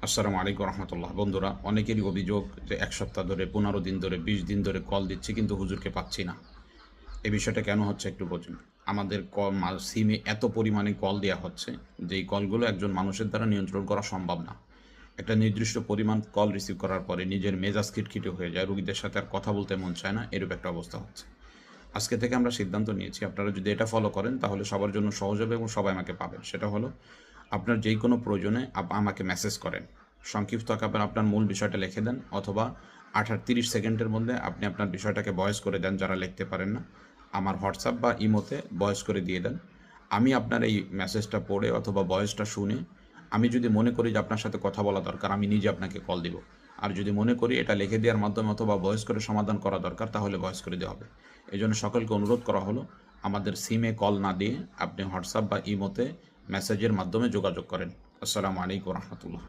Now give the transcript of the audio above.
আসসালামু আলাইকুম রহমতুল্লাহ। বন্ধুরা, অনেকেরই অভিযোগ যে ১ সপ্তাহ ধরে, ১৫ দিন ধরে, ২০ দিন ধরে কল দিচ্ছি কিন্তু হুজুরকে পাচ্ছি না। এই বিষয়টা কেন হচ্ছে একটু বুঝুন। আমাদের সিমে এত পরিমাণে কল দেয়া হচ্ছে, যেই কলগুলো একজন মানুষের দ্বারা নিয়ন্ত্রণ করা সম্ভব না। একটা নির্দিষ্ট পরিমাণ কল রিসিভ করার পরে নিজের মেজাজ খিটখিটে হয়ে যায়, রোগীদের সাথে আর কথা বলতে মন চায় না, এরূপ একটা অবস্থা হচ্ছে। আজকে থেকে আমরা সিদ্ধান্ত নিয়েছি, আপনারা যদি এটা ফলো করেন তাহলে সবার জন্য সহজ হবে এবং সবাই আমাকে পাবেন। সেটা হলো, আপনার যেই কোনো প্রয়োজনে আমাকে মেসেজ করেন। সংক্ষিপ্ত আকারে আপনার মূল বিষয়টা লিখে দেন, অথবা ৩০ সেকেন্ডের মধ্যে আপনি আপনার বিষয়টাকে ভয়েস করে দেন যারা লিখতে পারেন না। আমার হোয়াটসঅ্যাপ বা ইমোতে ভয়েস করে দিয়ে দেন। আমি আপনার এই মেসেজটা পড়ে অথবা ভয়েসটা শুনে, আমি যদি মনে করি যে আপনার সাথে কথা বলা দরকার, আমি নিজে আপনাকে কল দিব। আর যদি মনে করি এটা লিখে দেওয়ার মাধ্যমে অথবা ভয়েস করে সমাধান করা দরকার, তাহলে ভয়েস করে দেওয়া হবে। এজন্য সকলকে অনুরোধ করা হলো, আমাদের সিমে কল না দিয়ে আপনি হোয়াটসঅ্যাপ বা ইমোতে মেসেজের মাধ্যমে যোগাযোগ করেন। আসসালামু আলাইকুম রহমতুল্লাহ।